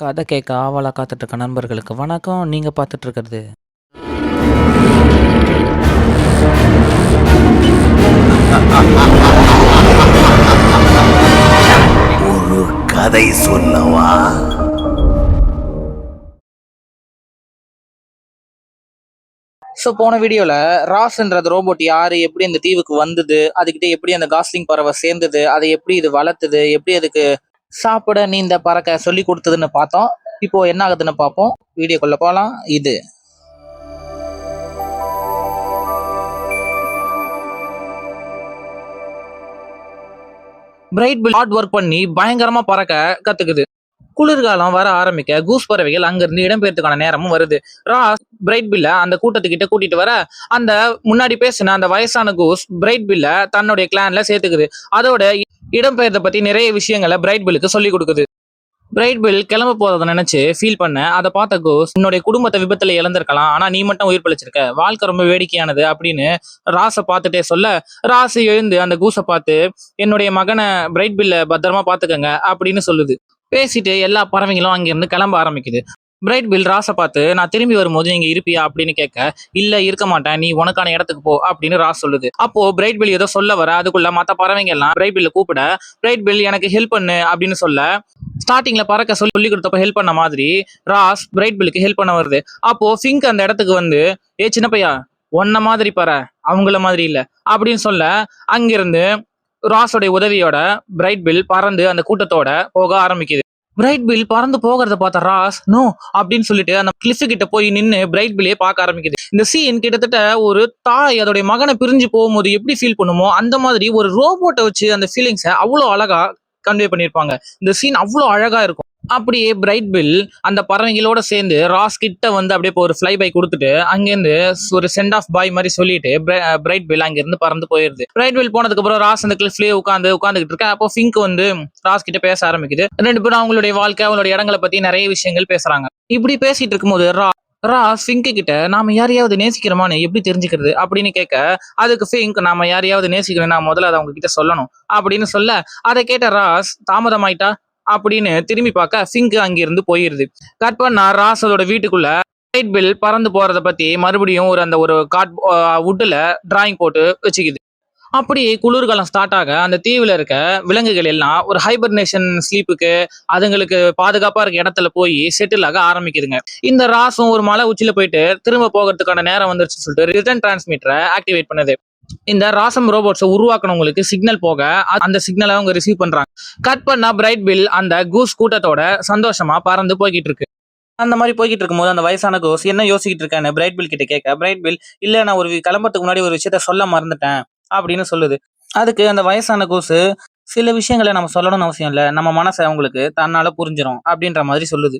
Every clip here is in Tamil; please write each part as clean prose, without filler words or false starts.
கதை கேட்க ஆவலா காத்துட்டு இருக்க நண்பர்களுக்கு வணக்கம். நீங்க பார்த்துட்டு இருக்கிறது ஒரு கதை சொல்லவா? போன வீடியோல ராஸ்ன்றது ரோபோட் யாரு, எப்படி இந்த தீவுக்கு வந்தது, அதுகிட்ட எப்படி அந்த காஸ்லிங் பறவை சேர்ந்தது, அதை எப்படி இது வளர்த்துது, எப்படி அதுக்கு சாப்பிட நீந்த பறக்க சொல்லி கொடுத்ததுன்னு பார்த்தோம். இப்போ என்ன ஆகுதுன்னு பார்ப்போம். வீடியோக்குள்ள போகலாம். இது பிரைட் பில் ஹார்ட் ஒர்க் பண்ணி பயங்கரமா பறக்க கத்துக்குது. குளிர்காலம் வர ஆரம்பிக்க கூஸ் பறவைகள் அங்கிருந்து இடம்பெயர்த்துக்கான நேரமும் வருது. ராஸ் பிரைட் பில்ல அந்த கூட்டத்துக்கிட்ட கூட்டிட்டு வர, அந்த முன்னாடி பேசின அந்த வயசான கூஸ் பிரைட் பில்ல தன்னுடைய கிளான்ல சேர்த்துக்குது. அதோட இடம்பெயர்ந்த பத்தி நிறைய விஷயங்களை பிரைட் பில்லுக்கு சொல்லி கொடுக்குது. பிரைட் பில் கிளம்ப போறதை நினைச்சு ஃபீல் பண்ண, அதை பார்த்த கோஸ் உன்னுடைய குடும்பத்தை விபத்துல இழந்திருக்கலாம், ஆனா நீ மட்டும் உயிர் பிழைச்சிருக்க, வாழ்க்கை ரொம்ப வேடிக்கையானது அப்படின்னு ராஸை பார்த்துட்டே சொல்ல, ராஸ் எழுந்து அந்த கூஸை பார்த்து என்னுடைய மகனை பிரைட் பில்ல பத்திரமா பாத்துக்கங்க அப்படின்னு சொல்லுது. பேசிட்டு எல்லா பறவைங்களும் அங்கிருந்து கிளம்ப ஆரம்பிக்குது. பிரைட் பில் ராஸை பார்த்து நான் திரும்பி வரும்போது நீங்க இருப்பியா அப்படின்னு கேட்க, இல்ல இருக்க மாட்டேன், நீ உனக்கான இடத்துக்கு போ அப்படின்னு ராஸ் சொல்லுது. அப்போ பிரைட் பில் ஏதோ சொல்ல வர, அதுக்குள்ள மத்த பறவைங்க எல்லாம் பிரைட் பில்ல கூப்பிட, பிரைட் பில் எனக்கு ஹெல்ப் பண்ணு அப்படின்னு சொல்ல, ஸ்டார்டிங்ல பறக்க சொல்லி கொடுத்தப்ப ஹெல்ப் பண்ண மாதிரி ராஸ் பிரைட் பில்லுக்கு ஹெல்ப் பண்ண வருது. அப்போ ஃபிங்க் அந்த இடத்துக்கு வந்து, ஏ சின்ன பையா, ஒன்ன மாதிரி பற, அவங்கள மாதிரி இல்ல அப்படின்னு சொல்ல, அங்கிருந்து ராஸோடைய உதவியோட பிரைட் பில் பறந்து அந்த கூட்டத்தோட போக ஆரம்பிக்குது. பிரைட் பில் பறந்து போகிறத பார்த்த ராஸ் நோ அப்படின்னு சொல்லிட்டு அந்த கிளிஃப் கிட்ட போய் நின்று பிரைட் பில்லே பார்க்க ஆரம்பிக்குது. இந்த சீன் கிட்டத்தட்ட ஒரு தாய் அதோடைய மகனை பிரிஞ்சு போகும்போது எப்படி ஃபீல் பண்ணுமோ அந்த மாதிரி ஒரு ரோபோட்டை வச்சு அந்த ஃபீலிங்ஸை அவ்வளோ அழகா கன்வே பண்ணியிருப்பாங்க. இந்த சீன் அவ்வளோ அழகா இருக்கும். அப்படியே பிரைட் பில் அந்த பறவைகளோட சேர்ந்து ராஸ் கிட்ட வந்து அப்படியே ஒரு ஃபிளை பை கொடுத்துட்டு அங்கேருந்து ஒரு சென்ட் ஆஃப் பாய் மாதிரி சொல்லிட்டு பிரைட் பில் அங்கிருந்து பறந்து போயிருது. பிரைட் பில் போனதுக்கு அப்புறம் ராஸ் அந்த கிளிஃப்லயே உட்காந்துக்கிட்டு இருக்க. அப்போ ஃபிங்க் வந்து ராஸ் கிட்ட பேச ஆரம்பிக்குது. ரெண்டு பேரும் அவங்களுடைய வாழ்க்கை, அவங்களுடைய இடங்களை பத்தி நிறைய விஷயங்கள் பேசுறாங்க. இப்படி பேசிட்டு இருக்கும்போது ராஸ் ஃபிங்க் கிட்ட நாம யாரையாவது நேசிக்கிறோமான்னு எப்படி தெரிஞ்சுக்கிறது அப்படின்னு கேட்க, அதுக்கு ஃபிங்க் நாம யாரையாவது நேசிக்கிறேன், நான் முதல்ல அதை அவங்க கிட்ட சொல்லணும் அப்படின்னு சொல்ல, அதை கேட்ட ராஸ் தாமதமாயிட்டா அப்படின்னு திரும்பி பார்க்க ஃபிங்க் அங்கிருந்து போயிருது. கட் பண்ணா ராஸ் அதோட வீட்டுக்குள்ள பிரைட் பில் பறந்து போறத பத்தி மறுபடியும் ஒரு கார்ட் வுட்ல டிராயிங் போட்டு வச்சுக்குது. அப்படி குளிர்காலம் ஸ்டார்ட் ஆக அந்த தீவுல இருக்க விலங்குகள் எல்லாம் ஒரு ஹைபர்னேஷன் ஸ்லீப்புக்கு அதுங்களுக்கு பாதுகாப்பா இருக்க இடத்துல போய் செட்டில் ஆக ஆரம்பிக்குதுங்க. இந்த ராசும் ஒரு மலை உச்சியில போயிட்டு திரும்ப போகிறதுக்கான நேரம் வந்துருச்சுன்னு சொல்லிட்டு ரிட்டர்ன் டிரான்ஸ்மிட்டரை ஆக்டிவேட் பண்ணுது. இந்த ராசம் ரோபோட்ஸை உருவாக்குனவங்களுக்கு சிக்னல் போக அந்த சிக்னலை அவங்க ரிசீவ் பண்றாங்க. கட் பண்ணா பிரைட் பில் அந்த கூஸ் கூட்டத்தோட சந்தோஷமா பறந்து போய்கிட்டு இருக்கு. அந்த மாதிரி போய்கிட்டு இருக்கும்போது அந்த வயசான கோஸ் என்ன யோசிக்கிட்டு இருக்கான்னு பிரைட் பில் கிட்ட கேட்க, பிரைட் பில் இல்ல நான் ஒரு கிளம்புறதுக்கு முன்னாடி ஒரு விஷயத்த சொல்ல மறந்துட்டேன் அப்படின்னு சொல்லுது. அதுக்கு அந்த வயசான கோசு, சில விஷயங்களை நம்ம சொல்லணும்னு அவசியம் இல்லை, நம்ம மனசை அவங்களுக்கு தன்னால புரிஞ்சிடும் அப்படின்ற மாதிரி சொல்லுது.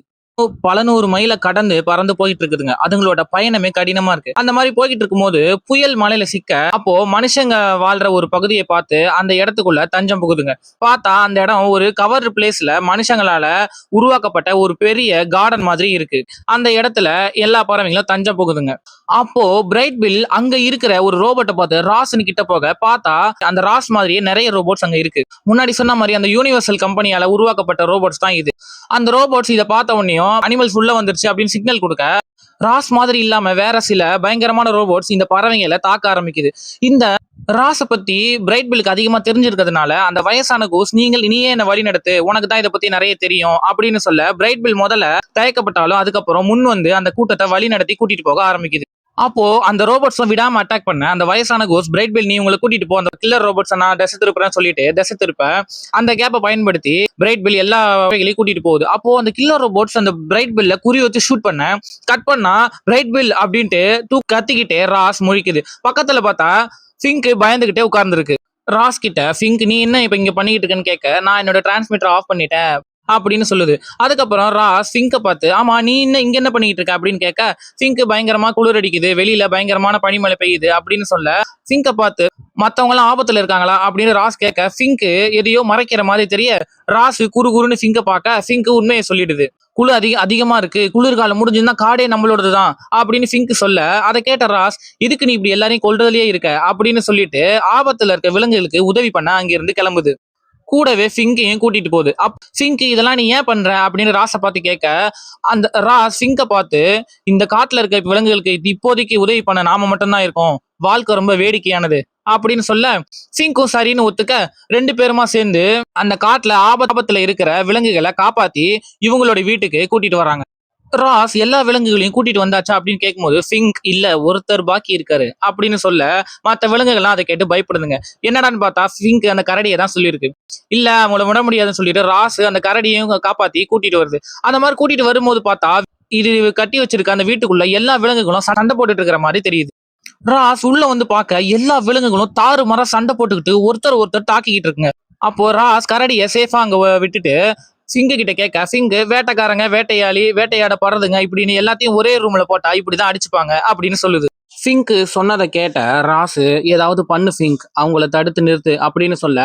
பல 100 மைலை கடந்து பறந்து போயிட்டு இருக்குதுங்க. அதுங்களோட பயணமே கடினமா இருக்கு. அந்த மாதிரி போய்கிட்டு இருக்கும்போது புயல் மலையில சிக்க, அப்போ மனுஷங்க வாழ்ற ஒரு பகுதியை பார்த்து அந்த இடத்துக்குள்ள தஞ்சம் புகுதுங்க. பார்த்தா அந்த இடம் ஒரு கவர் பிளேஸ்ல மனுஷங்களால உருவாக்கப்பட்ட ஒரு பெரிய கார்டன் மாதிரி இருக்கு. அந்த இடத்துல எல்லா பறவைங்களும் தஞ்சம் புகுதுங்க. அப்போ பிரைட் பில் அங்க இருக்கிற ஒரு ரோபோட்டை பார்த்து ராஸ்னு கிட்ட போக, பார்த்தா அந்த ராஸ் மாதிரியே நிறைய ரோபோட்ஸ் அங்க இருக்கு. முன்னாடி சொன்ன மாதிரி அந்த யூனிவர்சல் கம்பெனியால உருவாக்கப்பட்ட ரோபோட்ஸ் தான் இது. அந்த ரோபோட்ஸ் இதை பார்த்த உடனே அனிமல்ஸ் உள்ள வந்துருச்சு அப்படின்னு சிக்னல் கொடுக்க, ராஸ் மாதிரி இல்லாம வேற சில பயங்கரமான ரோபோட்ஸ் இந்த பறவைங்களை தாக்க ஆரம்பிக்குது. இந்த ராஸை பத்தி பிரைட் பில்லுக்கு அதிகமா தெரிஞ்சிருக்கிறதுனால அந்த வயசான கோஸ், நீங்கள் இனியே என்ன வழி நடத்து, உனக்கு தான் இதை பத்தி நிறைய தெரியும் அப்படின்னு சொல்ல, பிரைட் பில் முதல்ல தயக்கப்பட்டாலும் அதுக்கப்புறம் முன் வந்து அந்த கூட்டத்தை வழி நடத்தி கூட்டிட்டு போக ஆரம்பிக்குது. அப்போ அந்த ரோபோட்ஸ் விடாம அட்டாக் பண்ண அந்த வயசான கோஸ், பிரைட் பில் நீ உங்களை கூட்டிட்டு போ, அந்த கில்லர் ரோபோட்ஸ் நான் திசை திருப்புறேன்னு சொல்லிட்டு திசை திருப்ப, அந்த கேப்பை பயன்படுத்தி பிரைட் பில் எல்லா வகைகளையும் கூட்டிட்டு போகுது. அப்போ அந்த கில்லர் ரோபோட்ஸ் அந்த பிரைட் பில்ல குறி வச்சு ஷூட் பண்ண, கட் பண்ணா பிரைட் பில் அப்படின்ட்டு கத்திக்கிட்டே ராஸ் முழிக்குது. பக்கத்துல பார்த்தா ஃபிங்க் பயந்துகிட்டே உட்கார்ந்துருக்கு. ராஸ் கிட்ட ஃபிங்க் நீ என்ன இப்ப இங்க பண்ணிக்கிட்டு இருக்கேன்னு கேட்க, நான் என்னோட டிரான்ஸ்மிட்டர் ஆஃப் பண்ணிட்டேன் அப்படின்னு சொல்லுது. அதுக்கப்புறம் ராஸ் ஃபிங்கை பார்த்து, ஆமா நீ இங்க என்ன பண்ணிட்டு இருக்க அப்படின்னு கேட்க, ஃபிங்க் பயங்கரமா குளிர் அடிக்குது, வெளியில பயங்கரமான பனிமழை பெய்யுது அப்படின்னு சொல்ல, ஃபிங்கை பார்த்து மத்தவங்க எல்லாம் ஆபத்துல இருக்காங்களா அப்படின்னு ராஸ் கேட்க, ஃபிங்க் எதையோ மறைக்கிற மாதிரி தெரிய, ராஸ் குறுன்னு ஃபிங்கை பார்க்க, ஃபிங்க் உண்மையை சொல்லிடுது. குளிர் அதிகமா இருக்கு, குளிர்காலம் முடிஞ்சுன்னா காடே நம்மளோடதுதான் அப்படின்னு ஃபிங்க் சொல்ல, அதை கேட்ட ராஸ், இதுக்கு நீ இப்படி எல்லாரையும் கொல்றதுலயே இருக்க அப்படின்னு சொல்லிட்டு ஆபத்துல இருக்க விலங்குகளுக்கு உதவி பண்ண அங்கிருந்து கிளம்புது. கூடவே ஃபிங்கையும் கூட்டிட்டு போகுது. ஃபிங்க் இதெல்லாம் நீ ஏன் பண்ற அப்படின்னு ராஸை பார்த்து கேட்க, அந்த ராஸ் ஃபிங்கை பார்த்து, இந்த காட்டுல இருக்க விலங்குகளுக்கு இது இப்போதைக்கு உதவி பண்ண நாம மட்டும்தான் இருக்கோம், வாழ்க்கை ரொம்ப வேடிக்கையானது அப்படின்னு சொல்ல, ஃபிங்கும் சரின்னு ஒத்துக்க 2 பேருமா சேர்ந்து அந்த காட்டுல ஆபத்துல இருக்கிற விலங்குகளை காப்பாத்தி இவங்களோட வீட்டுக்கு கூட்டிட்டு வராங்க. ராஸ் எல்லா விலங்குகளையும் கூட்டிட்டு வந்தாச்சா அப்படின்னு கேட்கும்போது ஃபிங்க் இல்ல ஒருத்தர் பாக்கி இருக்காரு அப்படின்னு சொல்ல, மற்ற விலங்குகள்லாம் அதை கேட்டு பயப்படுதுங்க. என்னடான்னு பார்த்தா ஃபிங்க் அந்த கரடியை தான் சொல்லியிருக்கு. இல்ல அவங்கள விட முடியாதுன்னு சொல்லிட்டு ராஸ் அந்த கரடியையும் காப்பாத்தி கூட்டிட்டு வருது. அந்த மாதிரி கூட்டிட்டு வரும்போது பார்த்தா இது கட்டி வச்சிருக்க அந்த வீட்டுக்குள்ள எல்லா விலங்குகளும் சண்டை போட்டுட்டு இருக்கிற மாதிரி தெரியுது. ராஸ் உள்ள வந்து பார்க்க எல்லா விலங்குகளும் தாறுமாறா சண்டை போட்டுக்கிட்டு ஒருத்தர் தாக்கிக்கிட்டு இருக்குங்க. அப்போ ராஸ் கரடியை சேஃபா அங்க விட்டுட்டு சிங்கு கிட்ட கேட்க, சிங்கு வேட்டைக்காரங்க வேட்டையாளி வேட்டையாட பறதுங்க இப்படின்னு எல்லாத்தையும் ஒரே ரூம்ல போட்டா இப்படிதான் அடிச்சுப்பாங்க அப்படின்னு சொல்லுது. ஃபிங்க் சொன்னதை கேட்ட ராசு ஏதாவது பண்ணு ஃபிங்க், அவங்கள தடுத்து நிறுத்து அப்படின்னு சொல்ல,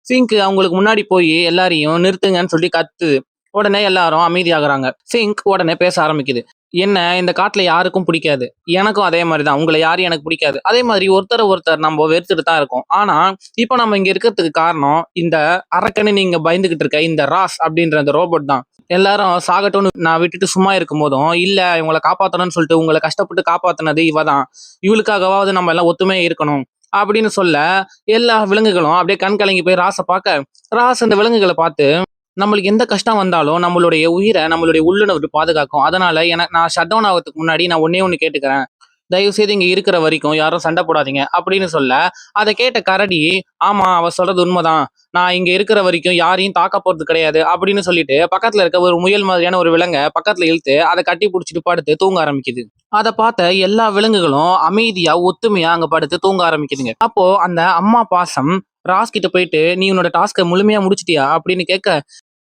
ஃபிங்க் அவங்களுக்கு முன்னாடி போய் எல்லாரையும் நிறுத்துங்கன்னு சொல்லி கத்துது. உடனே எல்லாரும் அமைதியாகிறாங்க. ஃபிங்க் உடனே பேச ஆரம்பிக்குது. என்ன இந்த காட்டுல யாருக்கும் பிடிக்காது, எனக்கும் அதே மாதிரிதான், உங்களை யாரும் எனக்கு பிடிக்காது, அதே மாதிரி ஒருத்தர் நம்ம வெறுத்துட்டு தான் இருக்கோம். ஆனா இப்ப நம்ம இங்க இருக்கிறதுக்கு காரணம் இந்த அரக்கன்னு நீங்க பயந்துகிட்டு இருக்க இந்த ராஸ் அப்படின்ற அந்த ரோபோட் தான். எல்லாரும் சாகட்டும்னு நான் விட்டுட்டு சும்மா இருக்கும் போதும் இல்ல இவங்களை காப்பாத்தணும்னு சொல்லிட்டு உங்களை கஷ்டப்பட்டு காப்பாத்தினது இவ தான், இவளுக்காகவாவது நம்ம எல்லாம் ஒத்துமையா இருக்கணும் அப்படின்னு சொல்ல, எல்லா விலங்குகளும் அப்படியே கண் கலங்கி போய் ராஸை பார்க்க, ராஸ் அந்த விலங்குகளை பார்த்து நம்மளுக்கு எந்த கஷ்டம் வந்தாலும் நம்மளுடைய உயிரை நம்மளுடைய உள்ளுணர்வு பாதுகாக்கும், அதனால நான் ஷட் டவுன் ஆகிறதுக்கு முன்னாடி நான் ஒண்ணு கேட்டுக்கிறேன், தயவு செய்து இங்க இருக்கிற வரைக்கும் யாரும் சண்டை போடாதீங்க அப்படின்னு சொல்ல, அதை கேட்ட கரடி ஆமா அவ சொல்றது உண்மைதான், நான் இங்க இருக்கிற வரைக்கும் யாரையும் தாக்க போறது கிடையாது அப்படின்னு சொல்லிட்டு பக்கத்துல இருக்க ஒரு முயல் மாதிரியான ஒரு விலங்கை பக்கத்துல இழுத்து அதை கட்டி பிடிச்சிட்டு படுத்து தூங்க ஆரம்பிக்குது. அதை பார்த்த எல்லா விலங்குகளும் அமைதியா ஒத்துமையா அங்க படுத்து தூங்க ஆரம்பிக்குதுங்க. அப்போ அந்த அம்மா பாசம் ராஸ் கிட்ட போயிட்டு நீ உன்னோட டாஸ்கை முழுமையா முடிச்சிட்டியா அப்படின்னு கேட்க,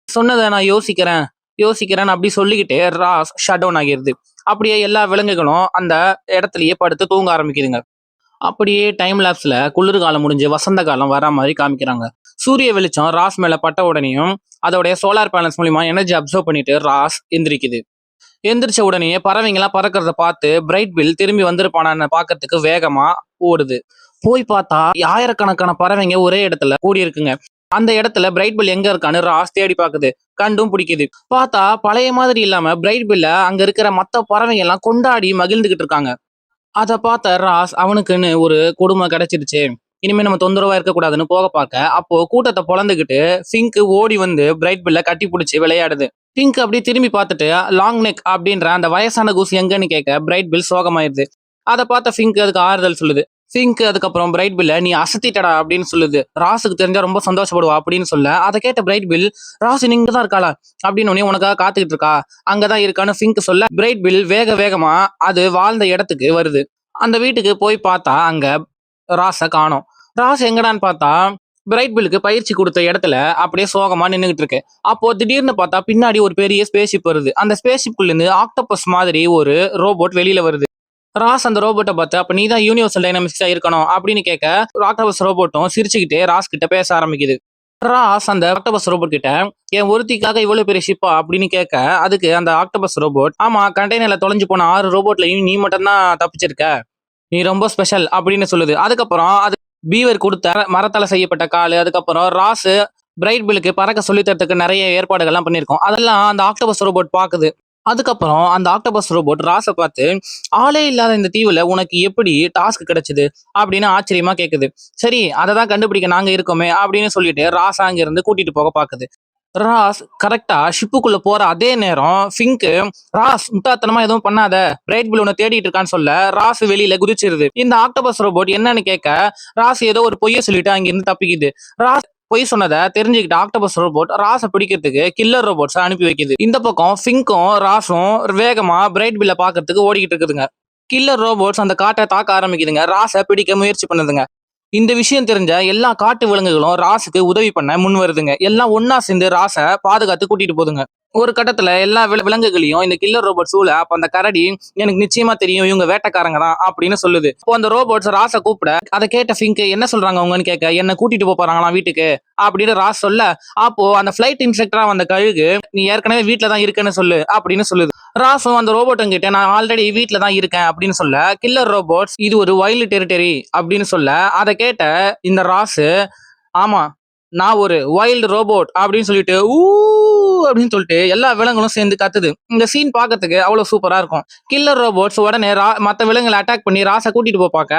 சொன்னதை நான் யோசிக்கிறேன் அப்படி சொல்லிக்கிட்டு ராஸ் ஷட் டவுன் ஆகிருது. அப்படியே எல்லா விலங்குகளும் அந்த இடத்துலயே படுத்து தூங்க ஆரம்பிக்குதுங்க. அப்படியே டைம் லேப்ஸ்ல குளிர்காலம் முடிஞ்சு வசந்த காலம் வர மாதிரி காமிக்கிறாங்க. சூரிய வெளிச்சம் ராஸ் மேல பட்ட உடனேயும் அதோடைய சோலார் பேனல்ஸ் மூலியமா எனர்ஜி அப்சர்வ் பண்ணிட்டு ராஸ் எந்திரிக்குது. எந்திரிச்ச உடனே பறவைங்களாம் பறக்கிறத பார்த்து பிரைட் பில் திரும்பி வந்திருப்பானான்னு பாக்கிறதுக்கு வேகமா ஓடுது. போய் பார்த்தா ஆயிரக்கணக்கான பறவைங்க ஒரே இடத்துல கூடி இருக்குங்க. அந்த இடத்துல பிரைட் பில் எங்க இருக்கான்னு ராஸ் தேடி பாக்குது. கண்டும் பிடிக்குது. பார்த்தா பழைய மாதிரி இல்லாம பிரைட் பில்ல அங்க இருக்கிற மத்த பறவைங்க எல்லாம் கொண்டாடி மகிழ்ந்துகிட்டு இருக்காங்க. அதை பார்த்த ராஸ் அவனுக்குன்னு ஒரு கொடுமை கிடைச்சிருச்சு, இனிமே நம்ம தொந்தரவா இருக்கக்கூடாதுன்னு போக பார்க்க, அப்போ கூட்டத்தை பொழந்துகிட்டு ஃபிங்க் ஓடி வந்து பிரைட் பில்ல கட்டி பிடிச்சி விளையாடுது. ஃபிங்க் அப்படி திரும்பி பார்த்துட்டு லாங் நெக் அப்படின்ற அந்த வயசான கூஸ் எங்கன்னு கேட்க பிரைட் பில் சோகமாயிருது. அதை பார்த்த ஃபிங்க் அதுக்கு ஆறுதல் சொல்லுது. ஃபிங்க் அதுக்கப்புறம் பிரைட் பில்ல நீ அசத்திட்டடா அப்படின்னு சொல்லுது. ராஸுக்கு தெரிஞ்சா ரொம்ப சந்தோஷப்படுவா அப்படின்னு சொல்ல, அதை கேட்ட பிரைட் பில் ராஸ் நீங்க தான் இருக்காளா அப்படின்னு உனக்காக காத்துக்கிட்டு இருக்கா, அங்கதான் இருக்கான்னு ஃபிங்க் சொல்ல, பிரைட் பில் வேகமா அது வாழ்ந்த இடத்துக்கு வருது. அந்த வீட்டுக்கு போய் பார்த்தா அங்க ராஸை காணோம். ராஸ் எங்கடான்னு பார்த்தா பிரைட் பில்லுக்கு பயிற்சி கொடுத்த இடத்துல அப்படியே சோகமா நின்றுகிட்டு இருக்கு. அப்போ திடீர்னு பார்த்தா பின்னாடி ஒரு பெரிய ஸ்பேஸ்ஷிப் வருது. அந்த ஸ்பேஸ்ஷிப்குள்ள இருந்து ஆக்டோபஸ் மாதிரி ஒரு ரோபோட் வெளியில வருது. ராஸ் அந்த ரோபோட்டை பார்த்து அப்ப நீ தான் யூனிவர்சல் டைனமிக்ஸா இருக்கணும் அப்படின்னு கேட்க, ஆக்டோபஸ் ரோபோட்டும் சிரிச்சுக்கிட்டே ராஸ் கிட்ட பேச ஆரம்பிக்குது. ராஸ் அந்த ஆக்டோபஸ் ரோபோட் கிட்ட என் ஒருத்திக்காக இவ்வளவு பெரிய ஷிப்பா அப்படின்னு கேட்க, அதுக்கு அந்த ஆக்டோபஸ் ரோபோட் ஆமா கண்டெய்னர்ல தொலைஞ்சு போன 6 ரோபோட்லையும் நீ மட்டும் தான் தப்பிச்சிருக்க, நீ ரொம்ப ஸ்பெஷல் அப்படின்னு சொல்லுது. அதுக்கப்புறம் அது பீவர் கொடுத்த மரத்தால செய்யப்பட்ட காலு, அதுக்கப்புறம் ராஸ் பிரைட் பில்லுக்கு பறக்க சொல்லி தரத்துக்கு நிறைய ஏற்பாடுகள்லாம் பண்ணியிருக்கோம். அதெல்லாம் அந்த ஆக்டோபஸ் ரோபோட் பாக்குது. அதுக்கப்புறம் அந்த ஆக்டோபஸ் ரோபோட் ராஸை பார்த்து ஆளே இல்லாத இந்த தீவுல உனக்கு எப்படி டாஸ்க் கிடைச்சது அப்படின்னு ஆச்சரியமா கேக்குது. சரி அதை தான் கண்டுபிடிக்க நாங்க இருக்கோமே அப்படின்னு சொல்லிட்டு ராஸ் அங்க இருந்து கூட்டிட்டு போக பாக்குது. ராஸ் கரெக்டா ஷிப்புக்குள்ள போற அதே நேரம் ஃபிங்க் ராஸ் முட்டாத்தனமா எதுவும் பண்ணாத, பிரைட் பில் உன்னை தேடிட்டு இருக்கான்னு சொல்ல ராஸ் வெளியில குதிச்சிருது. இந்த ஆக்டோபஸ் ரோபோட் என்னன்னு கேட்க, ராஸ் ஏதோ ஒரு பொய்ய சொல்லிட்டு அங்கிருந்து தப்பிக்குது. ராஸ் பொய் சொன்னதை தெரிஞ்சுக்கிட்ட ஆக்டோபஸ் ரோபோட் ராஸை பிடிக்கிறதுக்கு கில்லர் ரோபோட்ஸை அனுப்பி வைக்குது. இந்த பக்கம் ஃபிங்க்கும் ராஸும் வேகமா பிரைட் பில்ல பாக்குறதுக்கு ஓடிக்கிட்டு இருக்குதுங்க. கில்லர் ரோபோட்ஸ் அந்த காட்டை தாக்க ஆரம்பிக்குதுங்க. ராஸை பிடிக்க முயற்சி பண்ணுதுங்க. இந்த விஷயம் தெரிஞ்ச எல்லா காட்டு விலங்குகளும் ராஸுக்கு உதவி பண்ண முன் வருதுங்க. எல்லாம் ஒன்னா சேர்ந்து ராஸை பாதுகாத்து கூட்டிட்டு போதுங்க. ஒரு கட்டத்துல எல்லா விலங்குகளையும் இந்த கில்லர் ரோபோட் சூழ, அப்ப அந்த கரடி எனக்கு நிச்சயமா தெரியும் இவங்க வேட்டைக்காரங்க தான் அப்படின்னு சொல்லுது. அப்போ அந்த ரோபோட்ஸ் ராஸை கூப்பிட, அதை கேட்ட ஃபிங்க் என்ன சொல்றாங்க அவங்கன்னு கேட்க, என்ன கூட்டிட்டு போறாங்களாம் வீட்டுக்கு அப்படின்னு ராஸ் சொல்ல, அப்போ அந்த பிளைட் இன்ஸ்ட்ரக்டரா வந்த கழுகு நீ ஏற்கனவே வீட்டுல தான் இருக்கேன்னு சொல்லு அப்படின்னு சொல்லுது. ராஸும் அந்த ரோபோட்டும் கிட்ட நான் ஆல்ரெடி வீட்டுல தான் இருக்கேன் அப்படின்னு சொல்ல, கில்லர் ரோபோட்ஸ் இது ஒரு வைல்டு டெரிட்டரி அப்படின்னு சொல்ல, அதை கேட்ட இந்த ராஸ் ஆமா நான் ஒரு வைல்டு ரோபோட் அப்படின்னு சொல்லிட்டு ஊ அப்படின்னு சொல்லிட்டு எல்லா விலங்குகளும் சேர்ந்து கத்துது. இந்த சீன் பார்க்கறதுக்கு அவ்வளவு சூப்பரா இருக்கும். கில்லர் ரோபோட்ஸ் உடனே மத்த விலங்குகளை அட்டாக் பண்ணி ராசை கூட்டிட்டு போப்பாக்க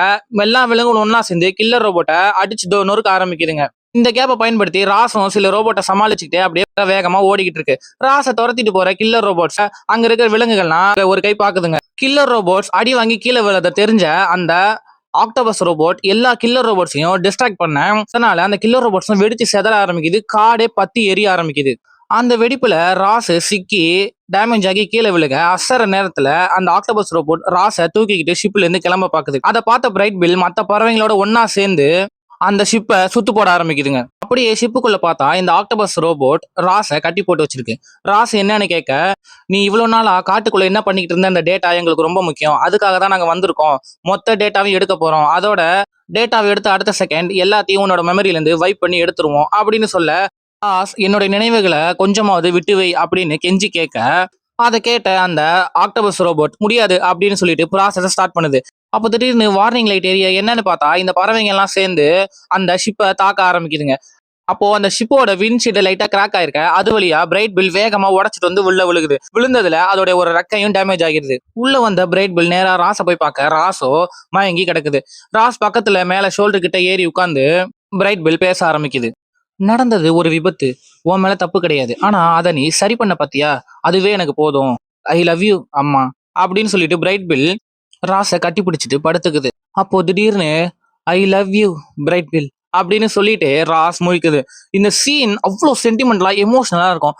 எல்லா விலங்குகளும் ஒன்னா சேர்ந்து கில்லர் ரோபோட்டை அடிச்சு நொறுக்க ஆரம்பிக்குதுங்க. இந்த கேப்பை பயன்படுத்தி ராசும் சில ரோபோட்டை சமாளிச்சுக்கிட்டு அப்படியே வேகமா ஓடிக்கிட்டு இருக்கு. ராசை துரத்திட்டு போற கில்லர் ரோபோட்ஸ் அங்க இருக்கிற விலங்குகள்லாம் ஒரு கை பாக்குதுங்க. கில்லர் ரோபோட்ஸ் அடி வாங்கி கீழே விழத தெரிஞ்ச அந்த ஆக்டோபஸ் ரோபோட் எல்லா கில்லர் ரோபோட்ஸையும் டிஸ்ட்ராக்ட் பண்ண அதனால அந்த கில்லர் ரோபோட்ஸும் வெடிச்சு செதற ஆரம்பிக்குது. காடே பத்தி எரிய ஆரம்பிக்குது. அந்த வெடிப்புல ராசு சிக்கி டேமேஜ் ஆகி கீழே விழுக அசர நேரத்துல அந்த ஆக்டோபஸ் ரோபோட் ராசை தூக்கிக்கிட்டு ஷிப்ல இருந்து கிளம்ப பாக்குது. அதை பார்த்த பிரைட் பில் மத்த பறவைங்களோட ஒன்னா சேர்ந்து அந்த ஷிப்பை சுத்து போட ஆரம்பிக்குதுங்க. அப்படியே ஷிப்புக்குள்ள பார்த்தா இந்த ஆக்டோபஸ் ரோபோட் ராசை கட்டி போட்டு வச்சிருக்கு. ராஸ் என்னன்னு கேட்க, நீ இவ்வளவு நாளா காட்டுக்குள்ள என்ன பண்ணிக்கிட்டு இருந்த, அந்த டேட்டா எங்களுக்கு ரொம்ப முக்கியம், அதுக்காக தான் நாங்க வந்திருக்கோம், மொத்த டேட்டாவையும் எடுக்க போறோம், அதோட டேட்டாவை எடுத்து அடுத்த செகண்ட் எல்லாத்தையும் உன்னோட மெமரியில இருந்து வைப் பண்ணி எடுத்துருவோம் அப்படின்னு சொல்ல, ராஸ் என்னோட நினைவுகளை கொஞ்சமாவது விட்டு வை அப்படின்னு கெஞ்சி கேட்க, அதை கேட்ட அந்த ஆக்டோபஸ் ரோபோட் முடியாது அப்படின்னு சொல்லிட்டு ப்ராசஸை ஸ்டார்ட் பண்ணுது. அப்போ திடீர்னு வார்னிங் லைட் ஏரியா என்னன்னு பார்த்தா இந்த பறவைங்க எல்லாம் சேர்ந்து அந்த ஷிப்பை தாக்க ஆரம்பிக்குதுங்க. அப்போ அந்த ஷிப்போட விண்ட்ஷீல்டு லைட்டா கிராக் ஆயிருக்க அது வழியா பிரைட் பில் வேகமா உடச்சிட்டு வந்து உள்ள விழுகுது. விழுந்ததுல அதோட ஒரு ரெக்கையும் டேமேஜ் ஆகிருது. உள்ள வந்த பிரைட் பில் நேரா ராசை போய் பார்க்க ராசோ மயங்கி கிடக்குது. ராஸ் பக்கத்துல மேல ஷோல்டர் கிட்ட ஏறி உட்காந்து பிரைட் பில் பேச ஆரம்பிக்குது. நடந்தது ஒரு விபத்து, உன் மேல தப்பு கிடையாது, ஆனா அதை நீ சரி பண்ண பாத்தியா, அதுவே எனக்கு போதும், ஐ லவ் யூ அம்மா அப்படின்னு சொல்லிட்டு பிரைட் பில் ராசை கட்டி பிடிச்சிட்டு படுத்துக்குது. அப்போ திடீர்னு ஐ லவ் யூ பிரைட் பில் அப்படின்னு சொல்லிட்டு ராஸ் முழிக்குது. இந்த சீன் அவ்வளோ சென்டிமெண்டலா எமோஷனலா இருக்கும்.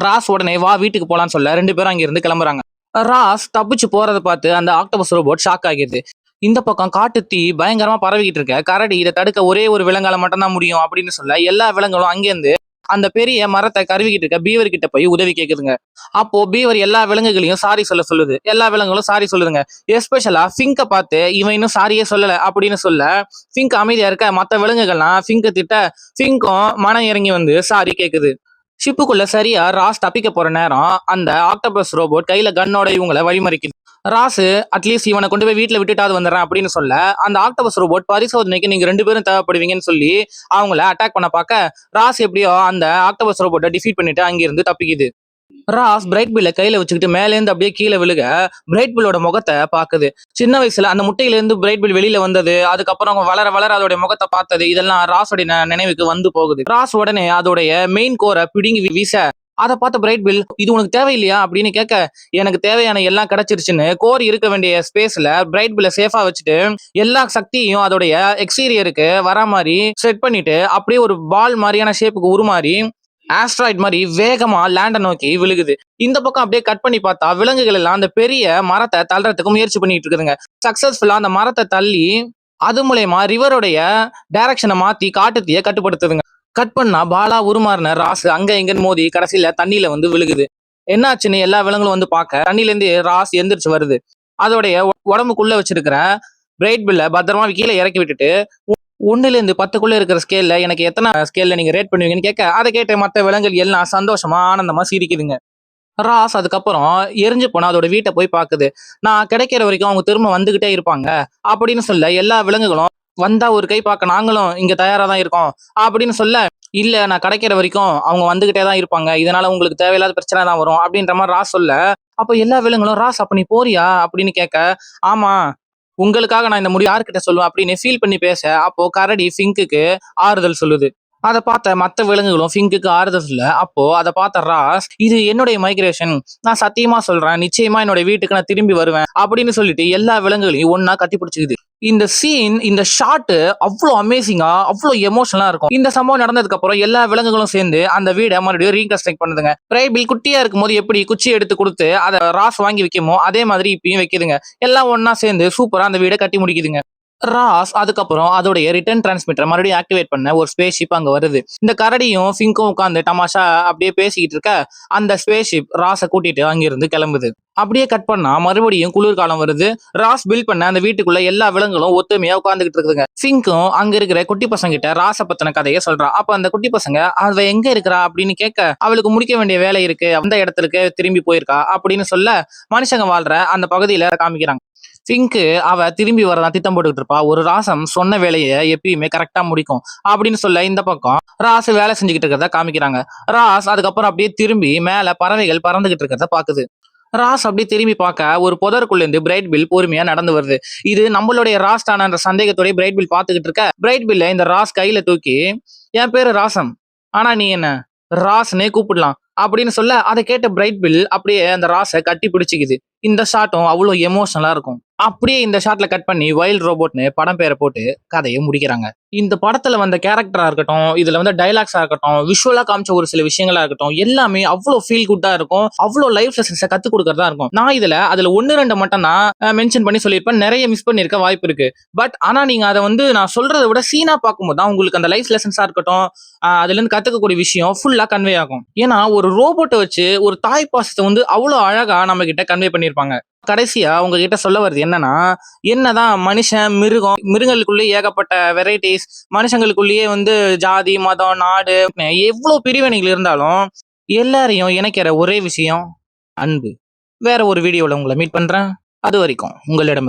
ராஸ் உடனே வா வீட்டுக்கு போலான்னு சொல்ல 2 பேரும் அங்க இருந்து கிளம்புறாங்க. ராஸ் தப்பிச்சு போறதை பார்த்து அந்த ஆக்டோபஸ் ரோபோட் ஷாக் ஆகிடுது. இந்த பக்கம் காட்டு தீ பயங்கரமா பரவிக்கிட்டு இருக்க கரடி இதை தடுக்க ஒரே ஒரு விலங்கால மட்டும்தான் முடியும் அப்படின்னு சொல்ல எல்லா விலங்குகளும் அங்கேருந்து அந்த பெரிய மரத்தை கருவிக்கிட்டு இருக்க பீவர் கிட்ட போய் உதவி கேக்குதுங்க. அப்போ பீவர் எல்லா விலங்குகளையும் சாரி சொல்லுது. எல்லா விலங்குகளும் சாரி சொல்லுதுங்க. எஸ்பெஷலா ஃபிங்க பார்த்து இவன் இன்னும் சாரியே சொல்லல அப்படின்னு சொல்ல ஃபிங்க் அமைதியா இருக்க மற்ற விலங்குகள்லாம் ஃபிங்க திட்ட ஃபிங்கும் மனம் இறங்கி வந்து சாரி கேக்குது. ஷிப்புக்குள்ள சரியா ராஸ் தப்பிக்க போற நேரம் அந்த ஆக்டோபஸ் ரோபோட் கையில கன்னோட இவங்களை வழிமறிக்குது. ராசு அட்லீஸ்ட் இவனை கொண்டு போய் வீட்டுல விட்டுட்டாவது வந்துடுறேன் அப்படின்னு சொல்ல அந்த ஆக்டோபஸ் ரோபோட் பரிசோதனைக்கு நீங்க 2 பேரும் தேவைப்படுவீங்கன்னு சொல்லி அவங்கள அட்டாக் பண்ண பார்க்க ராஸ் எப்படியோ அந்த ஆக்டோபஸ் ரோபோட்டை டிஃபீட் பண்ணிட்டு அங்கிருந்து தப்பிக்குது. ராஸ் பிரைட் பில்ல கையில வச்சுக்கிட்டு மேலேருந்து அப்படியே கீழே விழுக பிரைட் பில்லோட முகத்தை பாக்குது. சின்ன வயசுல அந்த முட்டையில இருந்து பிரைட் பில் வெளியில வந்தது, அதுக்கப்புறம் அவங்க வளர வளர அதோட முகத்தை பார்த்தது, இதெல்லாம் ராஸோட நினைவுக்கு வந்து போகுது. ராஸ் உடனே அதோடைய மெயின் கோரை பிடுங்கி வீச அதை பார்த்த பிரைட் பில் இது உனக்கு தேவையில்லையா அப்படின்னு கேட்க, எனக்கு தேவையான எல்லாம் கிடைச்சிருச்சுன்னு கோர் இருக்க வேண்டிய ஸ்பேஸ்ல பிரைட் பில்ல சேஃபா வச்சுட்டு எல்லா சக்தியையும் அதோடைய எக்ஸ்டீரியருக்கு வர மாதிரி செட் பண்ணிட்டு அப்படியே ஒரு பால் மாதிரியான ஷேப்புக்கு உருமாறி ஆஸ்ட்ராய்ட் மாதிரி வேகமா லேண்ட நோக்கி விழுகுது. இந்த பக்கம் அப்படியே கட் பண்ணி பார்த்தா விலங்குகள் எல்லாம் அந்த பெரிய மரத்தை தள்ளுறதுக்கு முயற்சி பண்ணிட்டு இருக்குதுங்க. சக்சஸ்ஃபுல்லா அந்த மரத்தை தள்ளி அது மூலயமா ரிவருடைய டைரக்ஷனை மாத்தி காட்டுத்தீய கட்டுப்படுத்துதுங்க. கட் பண்ணா பாலா உருமாறின ராஸ் அங்க எங்கன்னு மோதி கடைசியில தண்ணியில வந்து விழுகுது. என்னாச்சுன்னு எல்லா விலங்குகளும் வந்து பார்க்க தண்ணில இருந்து ராஸ் எந்திரிச்சு வருது. அதோடைய உடம்புக்குள்ள வச்சிருக்கிற பிரைட் பில்ல பத்திரமா கீழே இறக்கி விட்டுட்டு 1லேருந்து 10க்குள்ள இருக்கிற ஸ்கேல்ல எனக்கு எத்தனை ஸ்கேல்ல நீங்க ரேட் பண்ணுவீங்கன்னு கேட்க அதை கேட்ட மற்ற விலங்குகள் எல்லாம் சந்தோஷமா ஆனந்தமா சிரிக்குதுங்க. ராஸ் அதுக்கப்புறம் எரிஞ்சு போனா அதோட வீட்டை போய் பாக்குது. நான் கிடைக்கிற வரைக்கும் அவங்க திரும்ப வந்துகிட்டே இருப்பாங்க அப்படின்னு சொல்ல எல்லா விலங்குகளும் வந்தா ஒரு கை பார்க்க நாங்களும் இங்க தயாரா தான் இருக்கோம் அப்படின்னு சொல்ல, இல்ல நான் கிடைக்கிற வரைக்கும் அவங்க வந்துகிட்டே தான் இருப்பாங்க, இதனால உங்களுக்கு தேவையில்லாத பிரச்சனை தான் வரும் அப்படின்ற மாதிரி ராஸ் சொல்ல, அப்ப எல்லா விலங்குகளும் ராஸ் அப்ப நீ போறியா அப்படின்னு கேட்க, ஆமா உங்களுக்காக நான் இந்த முடிவு யார்கிட்ட சொல்லுவேன் அப்படின்னு ஃபீல் பண்ணி பேச அப்போ கரடி ஃபிங்க்குக்கு ஆறுதல் சொல்லுது. அதை பார்த்த மற்ற விலங்குகளும் ஃபிங்குக்கு ஆறுதல் சொல்ல அப்போ அதை பார்த்த ராஸ் இது என்னுடைய மைக்ரேஷன், நான் சத்தியமா சொல்றேன் நிச்சயமா என்னோட வீட்டுக்கு நான் திரும்பி வருவேன் அப்படின்னு சொல்லிட்டு எல்லா விலங்குகளையும் ஒன்னா கட்டி பிடிச்சிக்குது. இந்த சீன் இந்த ஷாட் அவ்வளோ அமேசிங்கா அவ்வளோ எமோஷனலா இருக்கும். இந்த சம்பவம் நடந்ததுக்கு அப்புறம் எல்லா விலங்குகளும் சேர்ந்து அந்த வீடை மறுபடியும் ரீகன்ஸ்ட்ரக்ட் பண்ணுதுங்க. பிரைட் பில் குட்டியா இருக்கும் போது எப்படி குச்சி எடுத்து கொடுத்து அதை ராஸ் வாங்கி வைக்குமோ அதே மாதிரி இப்பயும் வைக்குதுங்க. எல்லாம் ஒன்னா சேர்ந்து சூப்பரா அந்த வீடை கட்டி முடிக்குதுங்க. ராஸ் அதுக்கப்புறம் அதோடைய ரிட்டர்ன் டிரான்ஸ்மிட்டர் மறுபடியும் ஆக்டிவேட் பண்ண ஒரு ஸ்பேஸ் ஷிப் அங்க வருது. இந்த கரடியும் ஃபிங்கும் உட்காந்து தமாஷா அப்படியே பேசிக்கிட்டு இருக்க அந்த ஸ்பேஸ் ஷிப் ராஸை கூட்டிட்டு அங்கிருந்து கிளம்புது. அப்படியே கட் பண்ணா மறுபடியும் குளிர்காலம் வருது. ராஸ் பில்ட் பண்ண அந்த வீட்டுக்குள்ள எல்லா விலங்குகளும் ஒத்துமையா உட்காந்துக்கிட்டு இருக்குதுங்க. ஃபிங்கும் அங்க இருக்கிற குட்டி பசங்க கிட்ட ராச பத்தின கதையை சொல்றா. அப்ப அந்த குட்டி பசங்க அவ எங்க இருக்கிறா அப்படின்னு கேட்க, அவளுக்கு முடிக்க வேண்டிய வேலை இருக்கு, அந்த இடத்துக்கு திரும்பி போயிருக்கா அப்படின்னு சொல்ல மனுஷங்க வாழ்ற அந்த பகுதியில காமிக்கிறாங்க. பிங்க்கு அவ திரும்பி வரதான் திட்டம் போட்டுக்கிட்டு இருப்பா. ஒரு ராசம் சொன்ன வேலையை எப்பயுமே கரெக்டா முடிக்கும் அப்படின்னு சொல்ல இந்த பக்கம் ராஸ் வேலை செஞ்சுக்கிட்டு இருக்கிறத காமிக்கிறாங்க. ராஸ் அதுக்கப்புறம் அப்படியே திரும்பி மேல பறவைகள் பறந்துகிட்டு இருக்கிறத பாக்குது. ராஸ் அப்படியே திரும்பி பார்க்க ஒரு புதருக்குள்ள இருந்து பிரைட் பில் பொறுமையா நடந்து வருது. இது நம்மளுடைய ராஸ் தானன்ற சந்தேகத்தோடய பிரைட் பில் பாத்துக்கிட்டு இருக்க. பிரைட் பில்ல இந்த ராஸ் கையில தூக்கி, என் பேரு ராசம், ஆனா நீ என்ன ராஸ்னே கூப்பிடலாம் அப்படின்னு சொல்ல, அதை கேட்ட பிரைட் பில் அப்படியே அந்த ராஸை கட்டி பிடிச்சிக்குது. இந்த ஷாட்டும் அவ்வளவு எமோஷனலா இருக்கும். அப்படியே இந்த ஷாட்ல கட் பண்ணி வைல்ட் ரோபோட்னு படம் பேரை போட்டு கதையை முடிக்கிறாங்க. இந்த படத்துல வந்த கேரக்டரா இருக்கட்டும், இதுல வந்து டைலாக்ஸா இருக்கட்டும், விஷுவலா காமிச்ச ஒரு சில விஷயங்களா இருக்கட்டும், எல்லாமே அவ்வளவு ஃபீல் குட்டா இருக்கும். அவ்வளவு லைஃப் லெசன்ஸை கத்து கொடுக்கறதா இருக்கும். நான் அதுல 1-2 மட்டும் தான் மென்ஷன் பண்ணி சொல்லியிருப்பேன். நிறைய மிஸ் பண்ணிருக்க வாய்ப்பு இருக்கு. பட் ஆனா நீங்க அதை வந்து நான் சொல்றதை விட சீனா பார்க்கும்போது தான் உங்களுக்கு அந்த லைஃப் லெசன்ஸா இருக்கட்டும், அதுல இருந்து கத்துக்கக்கூடிய விஷயம் ஃபுல்லா கன்வே ஆகும். ஏன்னா ஒரு ரோபோட்டை வச்சு ஒரு தாய் பாசத்தை வந்து அவ்வளவு அழகா நம்ம கிட்ட கன்வே பண்ணிருப்பாங்க. கடைசியா உங்ககிட்ட சொல்ல வருது என்னன்னா, என்னதான் மனுஷன் மிருகங்களுக்குள்ளே ஏகப்பட்ட வெரைட்டிஸ், மனுஷங்களுக்குள்ளேயே வந்து ஜாதி மதம் நாடு எவ்வளவு பிரிவினைகள் இருந்தாலும் எல்லாரையும் இணைக்கிற ஒரே விஷயம் அன்பு. வேற ஒரு வீடியோல உங்களை மீட் பண்றேன். அது வரைக்கும் உங்களிடம்